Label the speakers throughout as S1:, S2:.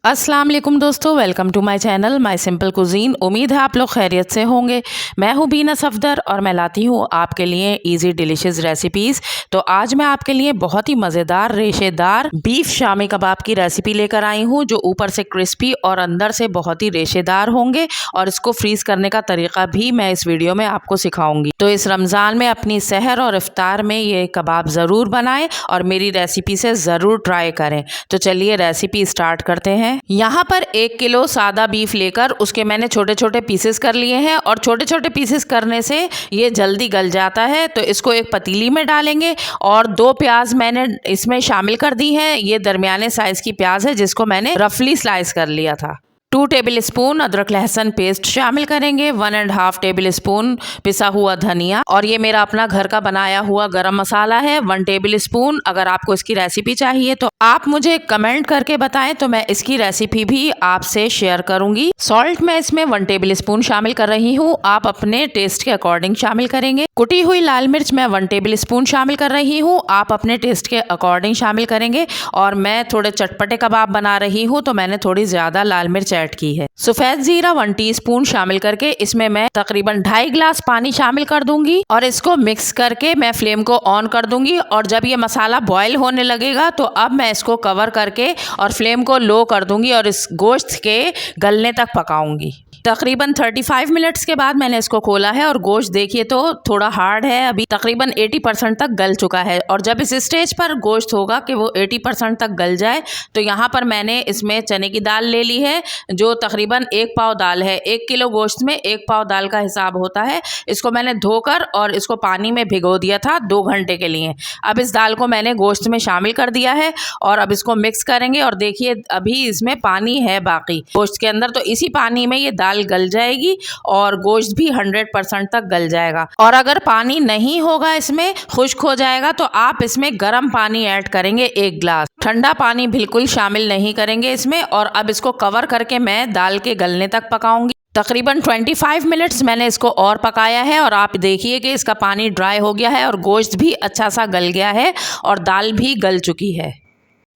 S1: अस्सलाम वालेकुम दोस्तों, welcome to my channel my simple cuisine. उम्मीद है आप लोग खैरियत से होंगे। मैं हूँ बीना सफदर और मैं लाती हूँ आपके लिए इजी डिलीशियस रेसिपीज़। तो आज मैं आपके लिए बहुत ही मज़ेदार रेशेदार बीफ शामी कबाब की रेसिपी लेकर आई हूँ, जो ऊपर से क्रिस्पी और अंदर से बहुत ही रेशेदार होंगे। और इसको फ्रीज़ करने का तरीका भी मैं इस वीडियो में आपको सिखाऊंगी। तो इस रमज़ान में अपनी सहर और इफ्तार में ये कबाब ज़रूर बनाएं और मेरी रेसिपी से ज़रूर ट्राई करें। तो चलिए रेसिपी स्टार्ट करते हैं। यहाँ पर 1 किलो सादा बीफ लेकर उसके मैंने छोटे छोटे पीसेस कर लिए हैं और छोटे छोटे पीसेस करने से ये जल्दी गल जाता है। तो इसको एक पतीली में डालेंगे और 2 प्याज मैंने इसमें शामिल कर दी हैं। ये दरमियाने साइज की प्याज है जिसको मैंने रफली स्लाइस कर लिया था। 2 टेबल स्पून अदरक लहसुन पेस्ट शामिल करेंगे, 1.5 टेबल स्पून पिसा हुआ धनिया, और ये मेरा अपना घर का बनाया हुआ गरम मसाला है 1 टेबल स्पून। अगर आपको इसकी रेसिपी चाहिए तो आप मुझे कमेंट करके बताएं, तो मैं इसकी रेसिपी भी आपसे शेयर करूंगी। सॉल्ट मैं इसमें 1 टेबल स्पून शामिल कर रही हूँ, आप अपने टेस्ट के अकॉर्डिंग शामिल करेंगे। कुटी हुई लाल मिर्च मैं 1 टेबल स्पून शामिल कर रही हूँ, आप अपने टेस्ट के अकॉर्डिंग शामिल करेंगे। और मैं थोड़े चटपटे कबाब बना रही हूँ तो मैंने थोड़ी ज्यादा लाल मिर्च ऐड की है। सफेद जीरा 1 टीस्पून शामिल करके इसमें मैं तकरीबन 2.5 गिलास पानी शामिल कर दूंगी और इसको मिक्स करके मैं फ्लेम को ऑन कर दूंगी। और जब ये मसाला बॉयल होने लगेगा तो अब मैं इसको कवर करके और फ्लेम को लो कर दूंगी और इस गोश्त के गलने तक पकाऊंगी। तकरीबन 35 मिनट्स के बाद मैंने इसको खोला है और गोश्त देखिए तो थोड़ा हार्ड है, अभी तकरीबन 80% तक गल चुका है। और जब इस स्टेज पर गोश्त होगा कि वो 80% तक गल जाए तो यहाँ पर मैंने इसमें चने की दाल ले ली है, जो तकरीबन 1 पाव दाल है। 1 किलो गोश्त में 1 पाव दाल का हिसाब होता है। इसको मैंने धोकर और इसको पानी में भिगो दिया था 2 घंटे के लिए। अब इस दाल को मैंने गोश्त में शामिल कर दिया है और अब इसको मिक्स करेंगे। और देखिए अभी इसमें पानी है बाकी गोश्त के अंदर, तो इसी पानी में ये दाल गल जाएगी और गोश्त भी 100% तक गल जाएगा। और अगर पानी नहीं होगा, इसमें खुश्क हो जाएगा, तो आप इसमें गर्म पानी ऐड करेंगे 1 गिलास। ठंडा पानी बिल्कुल शामिल नहीं करेंगे इसमें। और अब इसको कवर करके मैं दाल के गलने तक पकाऊंगी। तकरीबन 25 मिनट्स मैंने इसको और पकाया है और आप देखिए कि इसका पानी ड्राई हो गया है और गोश्त भी अच्छा सा गल गया है और दाल भी गल चुकी है।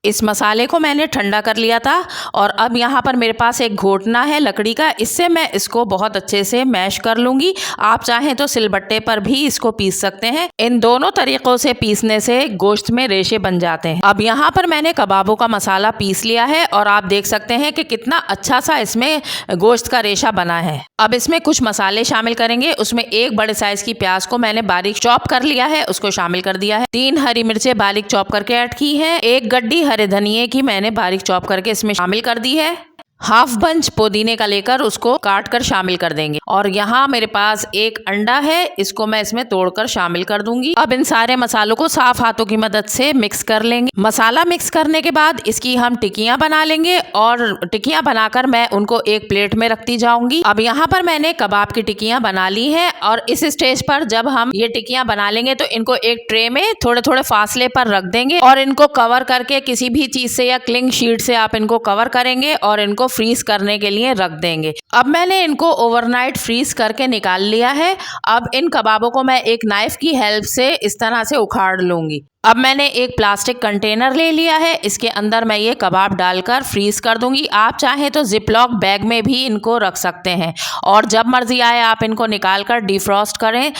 S1: इस मसाले को मैंने ठंडा कर लिया था और अब यहाँ पर मेरे पास एक घोटना है लकड़ी का, इससे मैं इसको बहुत अच्छे से मैश कर लूँगी। आप चाहें तो सिलबट्टे पर भी इसको पीस सकते हैं। इन दोनों तरीक़ों से पीसने से गोश्त में रेशे बन जाते हैं। अब यहाँ पर मैंने कबाबों का मसाला पीस लिया है और आप देख सकते हैं कि कितना अच्छा सा इसमें गोश्त का रेशा बना है। अब इसमें कुछ मसाले शामिल करेंगे। उसमें 1 बड़े साइज़ की प्याज को मैंने बारीक चॉप कर लिया है, उसको शामिल कर दिया है। 3 हरी मिर्चें बारीक चॉप करके ऐड की है। 1 गड्डी हरे धनिये की मैंने बारीक चॉप करके इसमें शामिल कर दी है। हाफ बंच पुदीने का लेकर उसको काट कर शामिल कर देंगे। और यहाँ मेरे पास 1 अंडा है, इसको मैं इसमें तोड़कर शामिल कर दूंगी। अब इन सारे मसालों को साफ हाथों की मदद से मिक्स कर लेंगे। मसाला मिक्स करने के बाद इसकी हम टिक्कियां बना लेंगे और टिक्कियां बनाकर मैं उनको एक प्लेट में रखती जाऊंगी। अब यहाँ पर मैंने कबाब की टिक्कियां बना ली हैं और इस स्टेज पर जब हम ये टिक्कियां बना लेंगे तो इनको एक ट्रे में थोड़े थोड़े फासले पर रख देंगे और इनको कवर करके किसी भी चीज से या क्लिंग शीट से आप इनको कवर करेंगे और इनको फ्रीज करने के लिए रख देंगे। अब मैंने इनको ओवरनाइट फ्रीज करके निकाल लिया है। अब इन कबाबों को मैं एक नाइफ की हेल्प से इस तरह से उखाड़ लूंगी। अब मैंने एक प्लास्टिक कंटेनर ले लिया है, इसके अंदर मैं ये कबाब डालकर फ्रीज कर दूंगी। आप चाहें तो जिपलॉक बैग में भी इनको रख सकते हैं और जब मर्जी आए आप इनको निकाल कर डिफ्रॉस्ट करें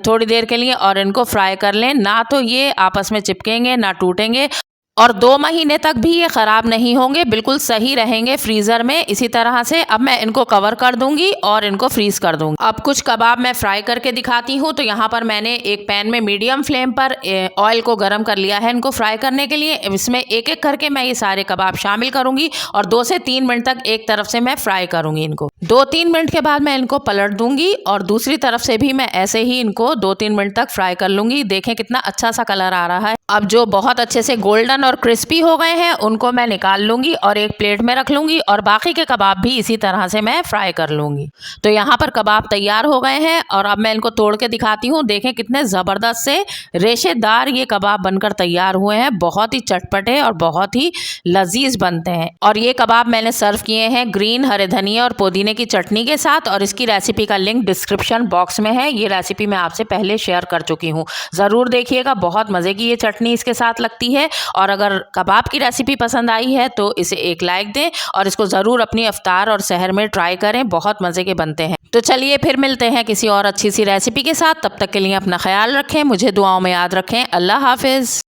S1: थोड़ी देर के लिए और इनको फ्राई कर लें। ना तो ये आपस में चिपकेंगे ना टूटेंगे और 2 महीने तक भी ये ख़राब नहीं होंगे, बिल्कुल सही रहेंगे फ्रीज़र में इसी तरह से। अब मैं इनको कवर कर दूंगी और इनको फ्रीज़ कर दूंगी। अब कुछ कबाब मैं फ्राई करके दिखाती हूँ। तो यहाँ पर मैंने एक पैन में मीडियम फ्लेम पर ऑयल को गर्म कर लिया है इनको फ्राई करने के लिए। इसमें एक एक करके मैं ये सारे कबाब शामिल करूँगी और 2 से 3 मिनट तक एक तरफ से मैं फ्राई करूँगी इनको। 2-3 मिनट के बाद मैं इनको पलट दूंगी और दूसरी तरफ से भी मैं ऐसे ही इनको 2-3 मिनट तक फ्राई कर लूँगी। देखें कितना अच्छा सा कलर आ रहा है। अब जो बहुत अच्छे से गोल्डन और क्रिस्पी हो गए हैं उनको मैं निकाल लूंगी और एक प्लेट में रख लूंगी और बाकी के कबाब भी इसी तरह से मैं फ्राई कर लूंगी। तो यहाँ पर कबाब तैयार हो गए हैं और अब मैं इनको तोड़ के दिखाती हूँ। देखें कितने ज़बरदस्त से रेशेदार ये कबाब बनकर तैयार हुए हैं। बहुत ही चटपटे और बहुत ही लजीज बनते हैं। और ये कबाब मैंने सर्व किए हैं ग्रीन हरे धनिया और पुदीने की चटनी के साथ और इसकी रेसिपी का लिंक डिस्क्रिप्शन बॉक्स में है। ये रेसिपी मैं आपसे पहले शेयर कर चुकी हूँ, ज़रूर देखिएगा। बहुत मज़े की ये चटनी चटनी इसके साथ लगती है। और अगर कबाब की रेसिपी पसंद आई है तो इसे एक लाइक दें और इसको ज़रूर अपनी इफ्तार और सहर में ट्राई करें, बहुत मज़े के बनते हैं। तो चलिए फिर मिलते हैं किसी और अच्छी सी रेसिपी के साथ। तब तक के लिए अपना ख्याल रखें, मुझे दुआओं में याद रखें। अल्लाह हाफिज़।